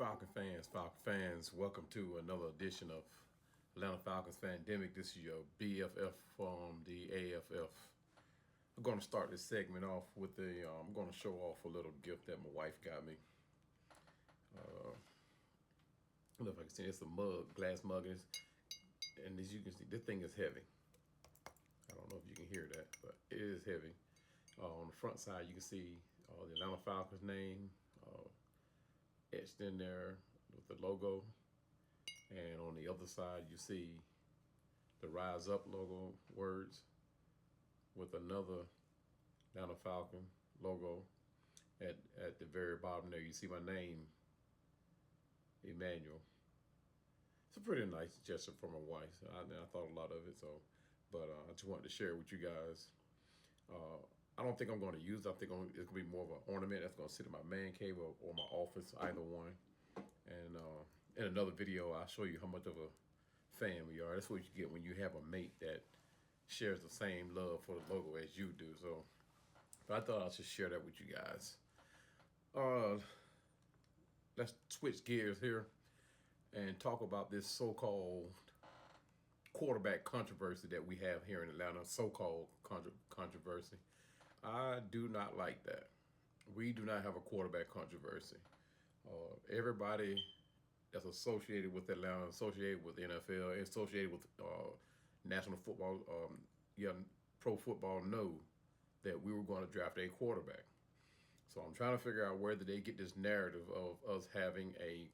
Falcon fans, welcome to another edition of Atlanta Falcons Fandemic. This is your BFF from the AFF. I'm going to start this segment off with I'm going to show off a little gift that my wife got me. I don't know if I can see, it's a mug, glass mug, and as you can see, this thing is heavy. I don't know if you can hear that, but it is heavy. On the front side, you can see the Atlanta Falcons name etched in there with the logo. And on the other side, you see the Rise Up logo words with another Atlanta Falcon logo. At the very bottom there, you see my name, Emmanuel. It's a pretty nice gesture from my wife. I thought a lot of it, but I just wanted to share it with you guys. I don't think I'm going to use it. I think it's going to be more of an ornament that's going to sit in my man cave or my office, either one. And in another video, I'll show you how much of a fan we are. That's what you get when you have a mate that shares the same love for the logo as you do. So, but I thought I should share that with you guys. Let's switch gears here and talk about this so-called quarterback controversy that we have here in Atlanta. So-called controversy. I do not like that. We do not have a quarterback controversy. Everybody that's associated with Atlanta, associated with the NFL, associated with national football, pro football, know that we were going to draft a quarterback. So I'm trying to figure out where did they get this narrative of us having a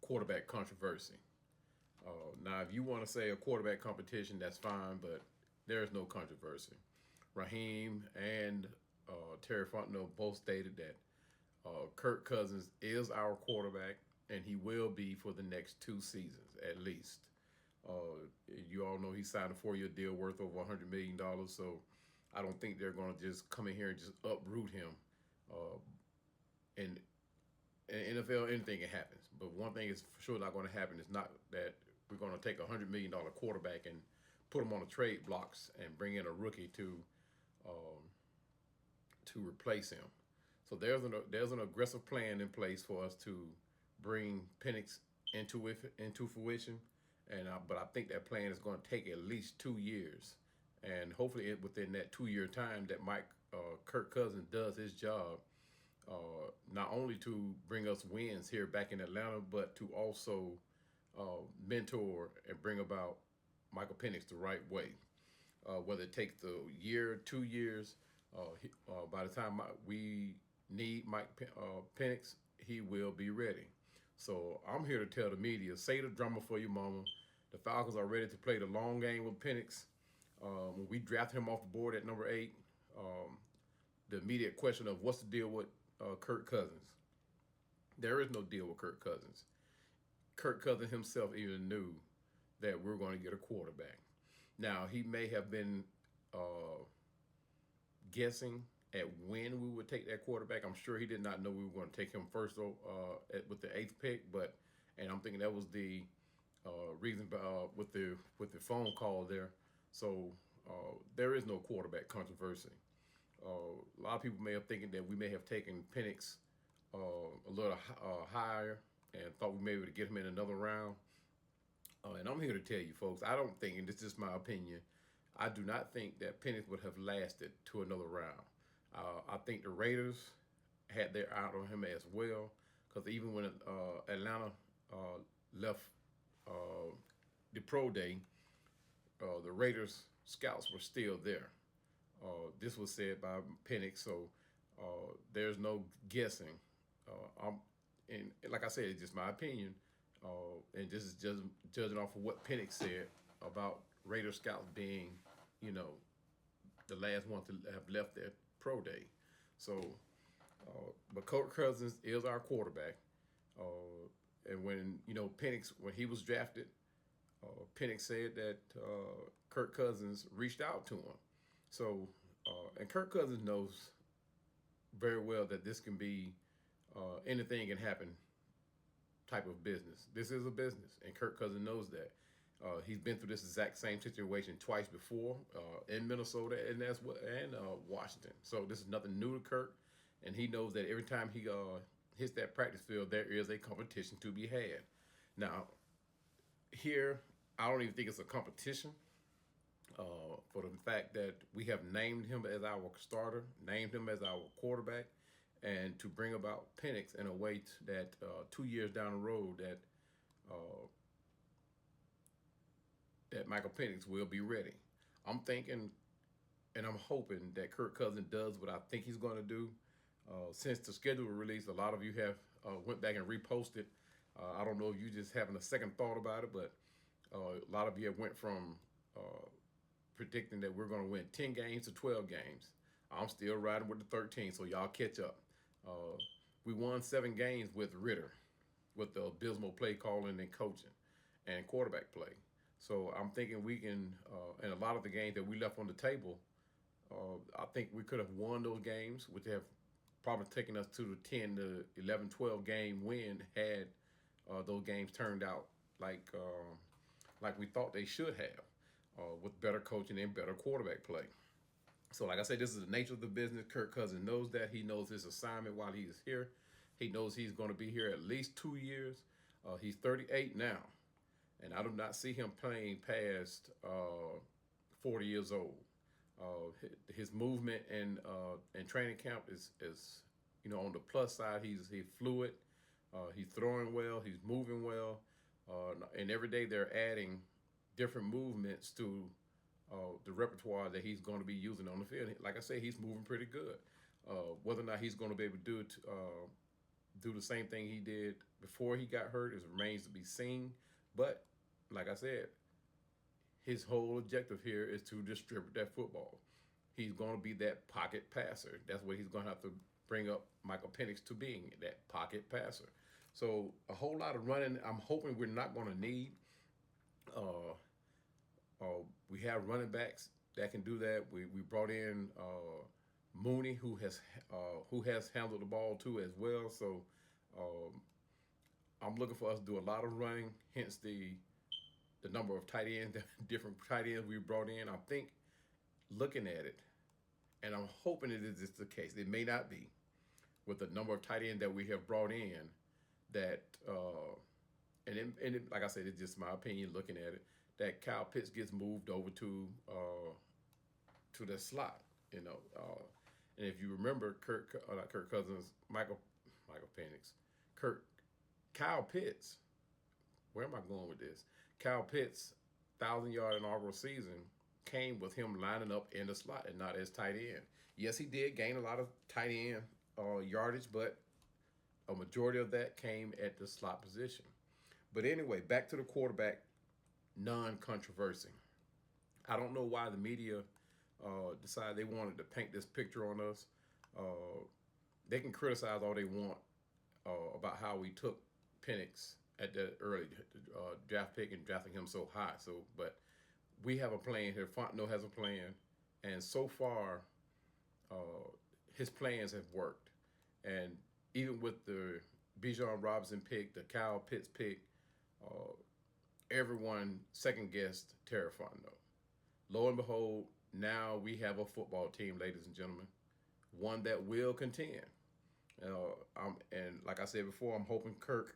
quarterback controversy. Now, if you want to say a quarterback competition, that's fine, but there is no controversy. Raheem and Terry Fontenot both stated that Kirk Cousins is our quarterback, and he will be for the next 2 seasons at least. You all know he signed a 4-year deal worth over $100 million, so I don't think they're going to just come in here and just uproot him. In NFL, anything can happen. But one thing is for sure not going to happen is not that we're going to take a $100 million quarterback and put him on the trade blocks and bring in a rookie to replace him. So there's an aggressive plan in place for us to bring Penix into fruition, but I think that plan is going to take at least 2 years, and hopefully within that 2-year time that Kirk Cousins does his job, not only to bring us wins here back in Atlanta, but to also mentor and bring about Michael Penix the right way. Whether it takes the year, 2 years, by the time we need Mike Penix, he will be ready. So I'm here to tell the media, say the drama for your mama. The Falcons are ready to play the long game with Penix. When we drafted him off the board at number 8, the immediate question of what's the deal with Kirk Cousins? There is no deal with Kirk Cousins. Kirk Cousins himself even knew that we're going to get a quarterback. Now, he may have been guessing at when we would take that quarterback. I'm sure he did not know we were going to take him first with the 8th pick, and I'm thinking that was the reason with the phone call there. So there is no quarterback controversy. A lot of people may have thinking that we may have taken Penix a little higher and thought we may be able to get him in another round. And I'm here to tell you, folks, I don't think, and this is my opinion, I do not think that Penix would have lasted to another round. I think the Raiders had their eye on him as well, because even when Atlanta left the pro day, the Raiders scouts were still there. This was said by Penix, so there's no guessing. And like I said, it's just my opinion, and this is just judging off of what Penix said about Raider scouts being, the last one to have left their pro day. So, but Kirk Cousins is our quarterback, and when Penix, when he was drafted, Penix said that Kirk Cousins reached out to him. So, and Kirk Cousins knows very well that this can be anything can happen type of business. This is a business, and Kirk Cousins knows that. He's been through this exact same situation twice before in Minnesota and Washington. So this is nothing new to Kirk. and he knows that every time he hits that practice field, there is a competition to be had. Now, here, I don't even think it's a competition for the fact that we have named him as our starter, named him as our quarterback, and to bring about Penix in a way that 2 years down the road uh, that Michael Penix will be ready. I'm thinking and I'm hoping that Kirk Cousins does what I think he's going to do. Since the schedule was released, a lot of you have went back and reposted. I don't know if you just having a second thought about it, but a lot of you have went from uh, predicting that we're going to win 10 games to 12 games. I'm still riding with the 13, so y'all catch up. Uh, we won 7 games with Ritter, with the abysmal play calling and coaching and quarterback play. So I'm thinking we can, and a lot of the games that we left on the table, I think we could have won those games, which have probably taken us to the 10 to 11, 12 game win had those games turned out like we thought they should have, with better coaching and better quarterback play. So, like I said, this is the nature of the business. Kirk Cousins knows that. He knows his assignment while he is here. He knows he's going to be here at least 2 years. He's 38 now, and I do not see him playing past 40 years old. His movement and training camp is on the plus side. He's fluid. He's throwing well. He's moving well. And every day they're adding different movements to the repertoire that he's going to be using on the field. Like I say, he's moving pretty good. Whether or not he's going to be able to do the same thing he did before he got hurt remains to be seen. But like I said, his whole objective here is to distribute that football. He's going to be that pocket passer. That's what he's going to have to bring up Michael Penix to being, that pocket passer. So a whole lot of running. I'm hoping we're not going to need. We have running backs that can do that. We brought in Mooney, who has handled the ball too as well. So I'm looking for us to do a lot of running. Hence the number of tight ends, different tight ends we brought in. I think looking at it, and I'm hoping it is just the case. It may not be with the number of tight ends that we have brought in. That like I said, it's just my opinion looking at it. That Kyle Pitts gets moved over to the slot, and if you remember, not Kirk Cousins, Michael Penix, Kyle Pitts. Where am I going with this? Kyle Pitts' 1,000-yard inaugural season came with him lining up in the slot and not as tight end. Yes, he did gain a lot of tight end yardage, but a majority of that came at the slot position. But anyway, back to the quarterback non-controversy. I don't know why the media decided they wanted to paint this picture on us. They can criticize all they want about how we took Penix at the early draft pick and drafting him so high. But we have a plan here. Fontenot has a plan, and so far, his plans have worked. And even with the Bijan Robinson pick, the Kyle Pitts pick, everyone second guessed Terry Fontenot. Lo and behold, now we have a football team, ladies and gentlemen, one that will contend. And like I said before, I'm hoping Kirk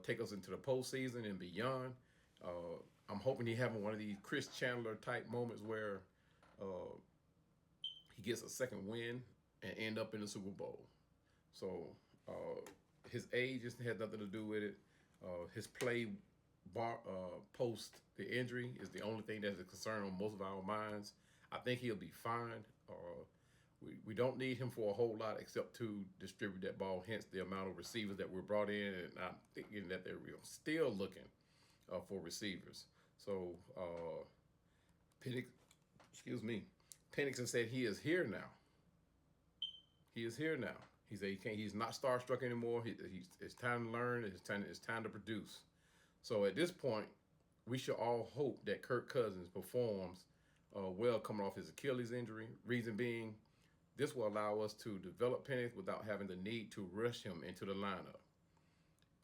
take us into the postseason and beyond. I'm hoping he having one of these Chris Chandler type moments where he gets a second win and end up in the Super Bowl. So his age just has nothing to do with it. His play post the injury is the only thing that's a concern on most of our minds. I think he'll be fine. We don't need him for a whole lot except to distribute that ball, hence the amount of receivers that were brought in. And I'm thinking that they're still looking for receivers. So Penix has said he is here now. He is here now. He said he's not starstruck anymore. It's time to learn. It's time to produce. So at this point, we should all hope that Kirk Cousins performs well coming off his Achilles injury. Reason being, this will allow us to develop Penix without having the need to rush him into the lineup.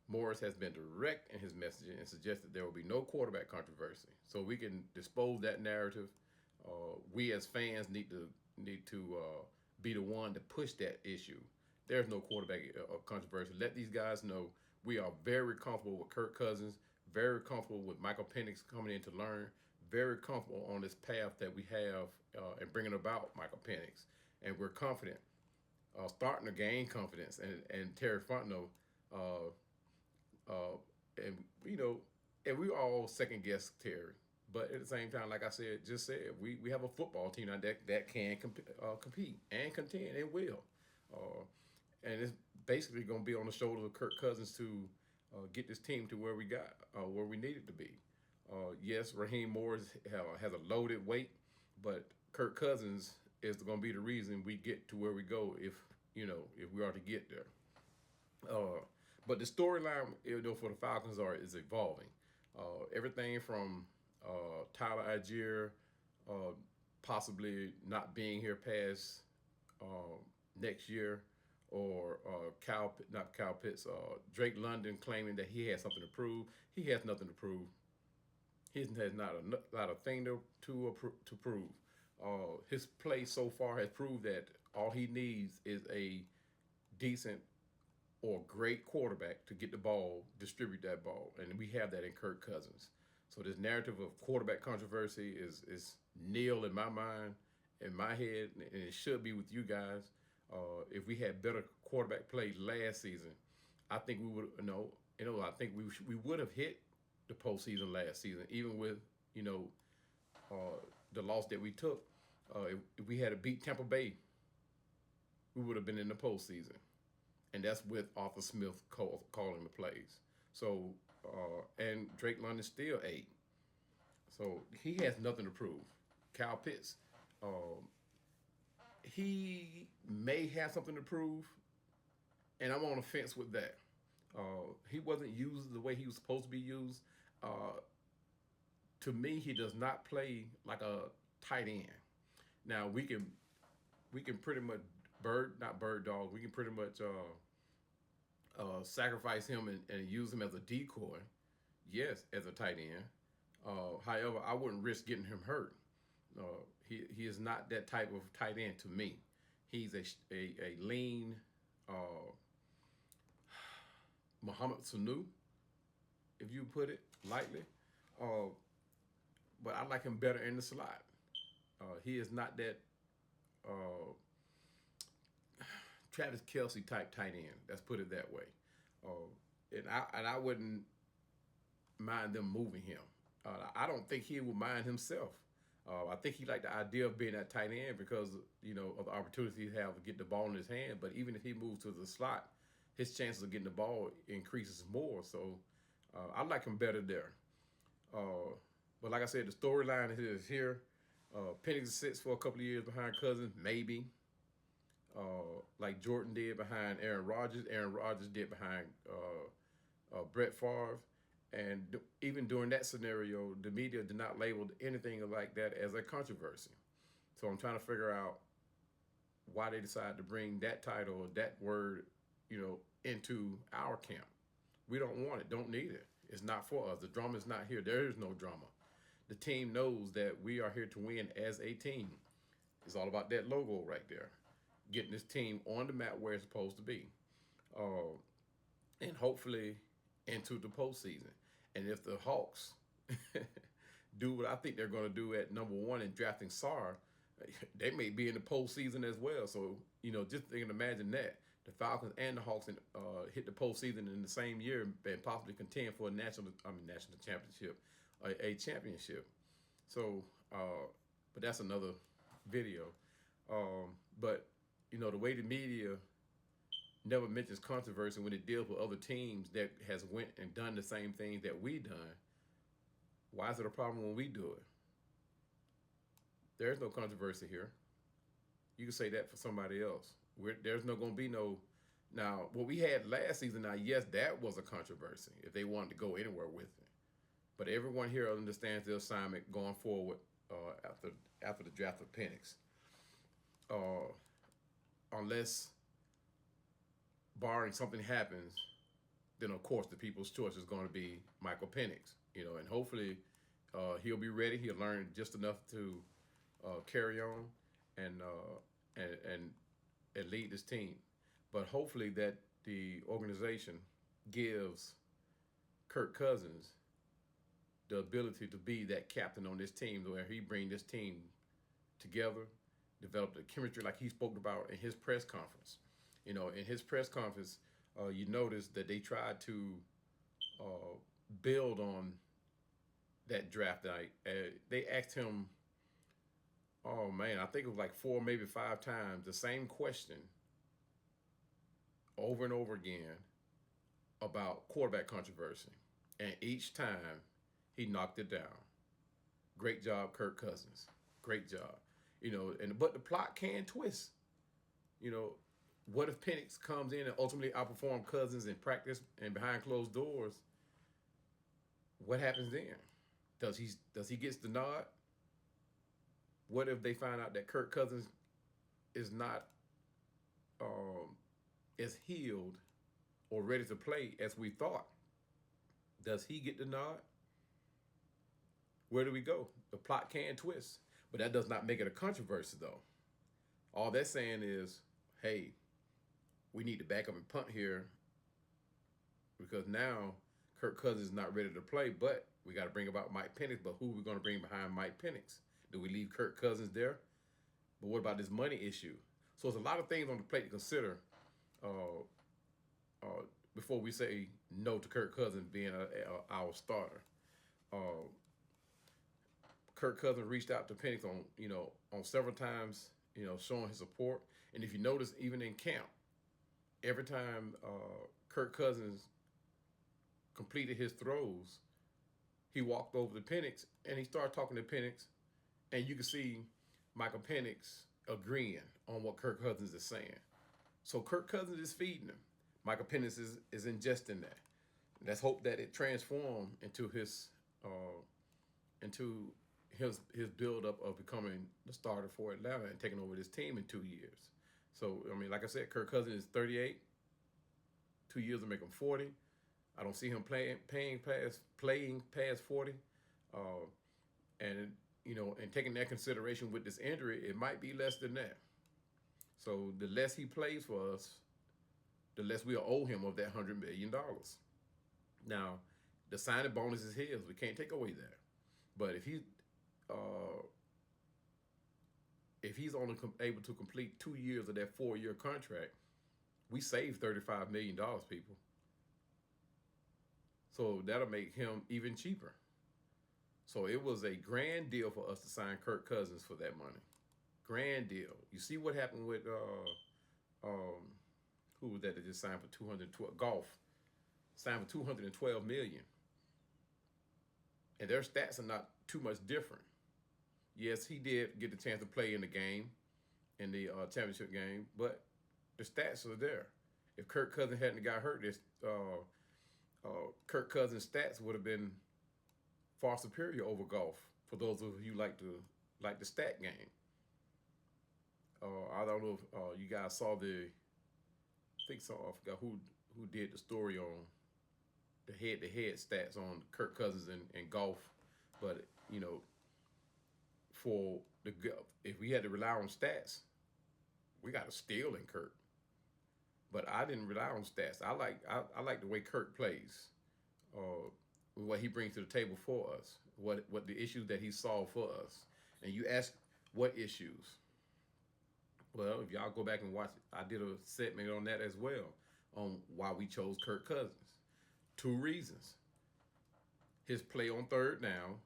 Morris has been direct in his messaging and suggested there will be no quarterback controversy. So we can dispose that narrative. We as fans need to be the one to push that issue. There's no quarterback controversy. Let these guys know we are very comfortable with Kirk Cousins, very comfortable with Michael Penix coming in to learn, very comfortable on this path that we have and bringing about Michael Penix. And we're confident, starting to gain confidence. And Terry Fontenot, uh, and and we all second guess Terry. But at the same time, like I said, we have a football team now that can compete and contend and will. Uh, and it's basically going to be on the shoulders of Kirk Cousins to get this team to where we need it to be. Yes, Raheem Morris has a loaded weight, but Kirk Cousins is going to be the reason we get to where we go if we are to get there. But the storyline, for the Falcons is evolving. Everything from Tyler Algier possibly not being here past next year, or not Kyle Pitts, Drake London claiming that he has something to prove. He has nothing to prove. He has not a thing to prove. His play so far has proved that all he needs is a decent or great quarterback to get the ball, distribute that ball, and we have that in Kirk Cousins. So this narrative of quarterback controversy is nil in my mind, in my head, and it should be with you guys. If we had better quarterback play last season, I think we would. I think we would have hit the postseason last season, even with the loss that we took. If we had beat Tampa Bay, we would have been in the postseason, and that's with Arthur Smith calling the plays. So and Drake London still 8, so he has nothing to prove. Kyle Pitts, he may have something to prove, and I'm on the fence with that. He wasn't used the way he was supposed to be used. To me, he does not play like a tight end. Now we can pretty much not bird dog. We can pretty much sacrifice him and use him as a decoy. Yes, as a tight end. However, I wouldn't risk getting him hurt. He is not that type of tight end to me. He's a lean Mohamed Sanu, if you put it lightly. But I like him better in the slot. He is not that Travis Kelce type tight end. Let's put it that way. And I wouldn't mind them moving him. I don't think he would mind himself. I think he liked the idea of being that tight end because of the opportunity he have to get the ball in his hand. But even if he moves to the slot, his chances of getting the ball increases more. So I like him better there. But like I said, the storyline is here. Penix sits for a couple of years behind Cousins, maybe. Like Jordan did behind Aaron Rodgers. Aaron Rodgers did behind Brett Favre. And even during that scenario, the media did not label anything like that as a controversy. So I'm trying to figure out why they decided to bring that title or that word, into our camp. We don't want it, don't need it. It's not for us. The drama is not here. There is no drama. The team knows that we are here to win as a team. It's all about that logo right there. Getting this team on the map where it's supposed to be. And hopefully into the postseason. And if the Hawks do what I think they're going to do at number 1 in drafting Sarr, they may be in the postseason as well. So, just think and imagine that. The Falcons and the Hawks hit the postseason in the same year and possibly contend for a national championship, a championship. So, but that's another video. But, the way the media never mentions controversy when it deals with other teams that has went and done the same things that we done. Why is it a problem when we do it? There's no controversy here. You can say that for somebody else. There's no going to be no. Now, what we had last season, now, yes, that was a controversy if they wanted to go anywhere with it. But everyone here understands the assignment going forward after the draft of Penix. Unless, barring something happens, then of course the people's choice is going to be Michael Penix. And hopefully he'll be ready. He'll learn just enough to carry on, and and lead this team. But hopefully that the organization gives Kirk Cousins the ability to be that captain on this team, where he bring this team together, develop the chemistry like he spoke about in his press conference. In his press conference, you notice that they tried to uh, build on that draft night. They asked him, oh man, I think it was like 4, maybe 5 times, the same question over and over again about quarterback controversy. And each time he knocked it down. Great job, Kirk Cousins. Great job. But the plot can twist. You know, what if Penix comes in and ultimately outperforms Cousins in practice and behind closed doors? What happens then? Does he gets the nod? What if they find out that Kirk Cousins is not as healed or ready to play as we thought? Does he get the nod? Where do we go? The plot can twist, but that does not make it a controversy, though. All that's saying is, hey, we need to back up and punt here, because now Kirk Cousins is not ready to play, but we got to bring about Mike Penix. But who are we going to bring behind Mike Penix? Do we leave Kirk Cousins there? But what about this money issue? So there's a lot of things on the plate to consider before we say no to Kirk Cousins being our starter. Kirk Cousins reached out to Penix on several times, showing his support. And if you notice, even in camp, every time Kirk Cousins completed his throws, he walked over to Penix and he started talking to Penix, and you can see Michael Penix agreeing on what Kirk Cousins is saying. So Kirk Cousins is feeding him. Michael Penix is ingesting that. Let's hope that it transforms into his build up of becoming the starter for Atlanta and taking over this team in 2 years. So like I said, Kirk Cousins is 38. 2 years will make him 40. I don't see him playing past 40. And taking that consideration with this injury, it might be less than that. So the less he plays for us, the less we'll owe him of that $100 million. Now, the signing bonus is his. We can't take away that. But if he's only able to complete 2 years of that 4-year contract, we save $35 million, people. So that'll make him even cheaper. So it was a grand deal for us to sign Kirk Cousins for that money. Grand deal. You see what happened with who was that just signed for 212? Golf signed for $212 million, and their stats are not too much different. Yes, he did get the chance to play in the game, in the championship game, but the stats are there. If Kirk Cousins hadn't got hurt, Kirk Cousins' stats would have been far superior over Golf. For those of you like the stat game. I don't know if you guys saw I forgot who did the story on the head-to-head stats on Kirk Cousins and Golf, but if we had to rely on stats, we got to steal in Kirk. But I didn't rely on stats. I like the way Kirk plays, what he brings to the table for us, what the issues that he solved for us. And you ask what issues? Well, if y'all go back and watch it, I did a segment on that as well, on why we chose Kirk Cousins. 2 reasons: his play on third down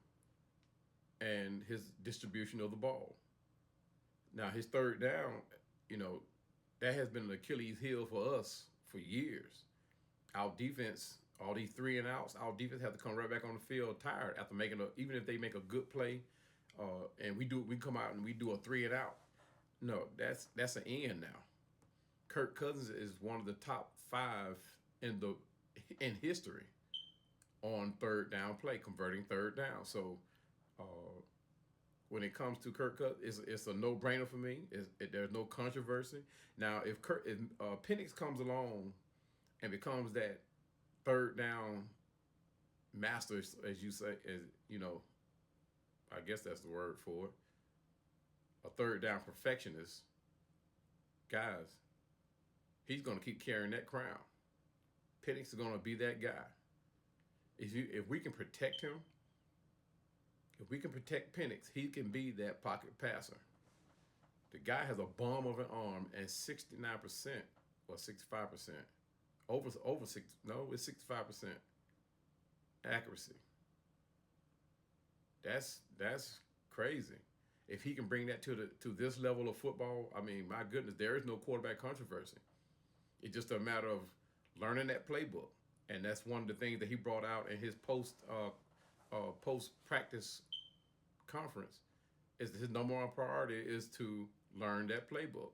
and his distribution of the ball. Now, his third down, that has been an Achilles heel for us for years. Our defense, all these 3 and outs, our defense have to come right back on the field tired after even if they make a good play, and we come out and we do a 3 and out. No, that's an end now. Kirk Cousins is one of the top 5 in history on third down play, converting third down. So when it comes to Kirk Cousins, it's a no-brainer for me. There's no controversy. Now, if Penix comes along and becomes that third down master, as you say, I guess that's the word for it, a third down perfectionist, guys, he's going to keep carrying that crown. Penix is going to be that guy. If we can protect him, if we can protect Penix, he can be that pocket passer. The guy has a bomb of an arm and 69% or 65%. Over six, no, it's 65% accuracy. That's crazy. If he can bring that to this level of football, I mean, my goodness, there is no quarterback controversy. It's just a matter of learning that playbook, and that's one of the things that he brought out in his post practice conference. Is his number one priority is to learn that playbook.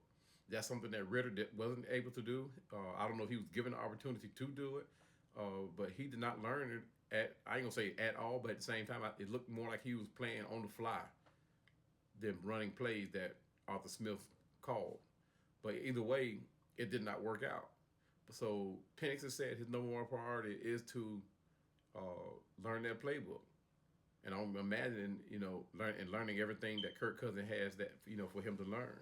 That's something that Ritter wasn't able to do. I don't know if he was given the opportunity to do it, but he did not learn it at, I ain't gonna say at all, but at the same time, it looked more like he was playing on the fly than running plays that Arthur Smith called. But either way, it did not work out. So Penix has said his number one priority is to learn that playbook. And I'm imagining, learning everything that Kirk Cousins has that, for him to learn.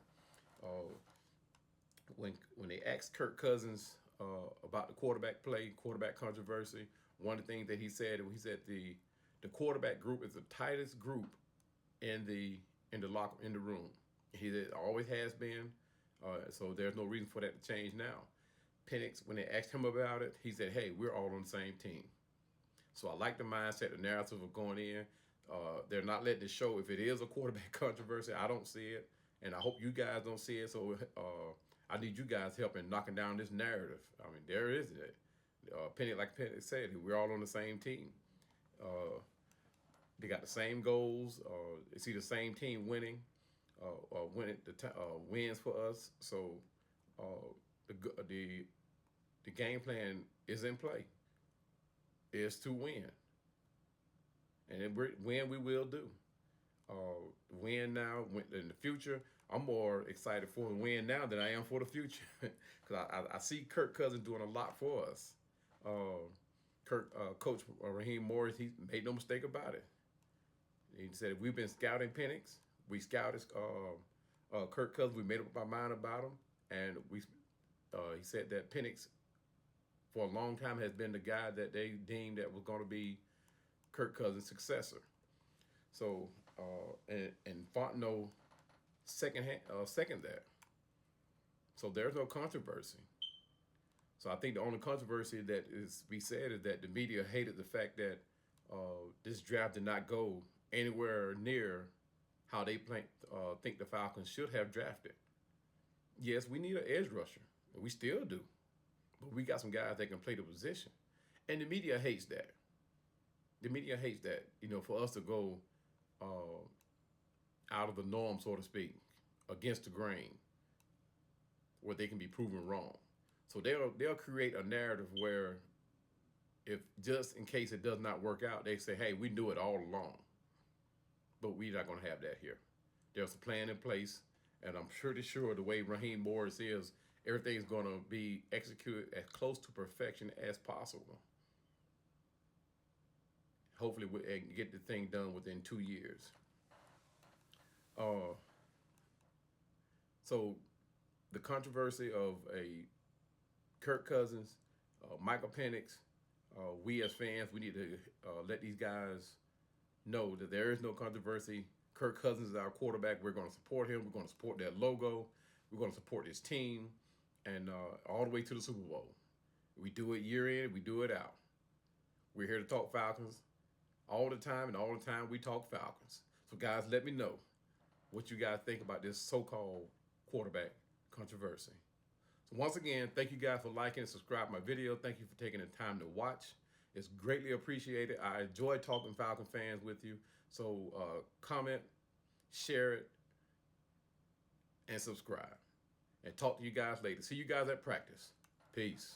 When they asked Kirk Cousins about the quarterback controversy, one of the things that he said the quarterback group is the tightest group in the room. He said it always has been, so there's no reason for that to change now. Penix, when they asked him about it, he said, "Hey, we're all on the same team." So I like the mindset, the narrative of going in. They're not letting it show if it is a quarterback controversy. I don't see it, and I hope you guys don't see it. So I need you guys' help in knocking down this narrative. I mean, there is it. Penix, like Penix said, we're all on the same team. They got the same goals. They see the same team winning. Wins for us. So the game plan is in play. Is to win, and win we will do. Win now, win in the future. I'm more excited for the win now than I am for the future, because I see Kirk Cousins doing a lot for us. Coach Raheem Morris, he made no mistake about it. He said we've been scouting Penix. We scouted Kirk Cousins. We made up our mind about him, and he said that Penix, for a long time, has been the guy that they deemed that was going to be Kirk Cousins' successor. So, and Fontenot second that. So there's no controversy. So I think the only controversy that is to be said is that the media hated the fact that this draft did not go anywhere near how they think the Falcons should have drafted. Yes, we need an edge rusher. We still do. But we got some guys that can play the position. And the media hates that. The media hates that, for us to go out of the norm, so to speak, against the grain, where they can be proven wrong. So they'll create a narrative where, if just in case it does not work out, they say, "Hey, we knew it all along." But we're not going to have that here. There's a plan in place, and I'm pretty sure the way Raheem Morris is, everything's going to be executed as close to perfection as possible. Hopefully, we can get the thing done within 2 years. So the controversy of a Kirk Cousins, Michael Penix, we as fans, we need to let these guys know that there is no controversy. Kirk Cousins is our quarterback. We're going to support him. We're going to support that logo. We're going to support his team, and all the way to the Super Bowl. We do it year in, we do it out. We're here to talk Falcons all the time, and all the time we talk Falcons. So guys, let me know what you guys think about this so-called quarterback controversy. So once again, thank you guys for liking and subscribing my video. Thank you for taking the time to watch. It's greatly appreciated. I enjoy talking Falcon fans with you. So comment, share it, and subscribe. And talk to you guys later. See you guys at practice. Peace.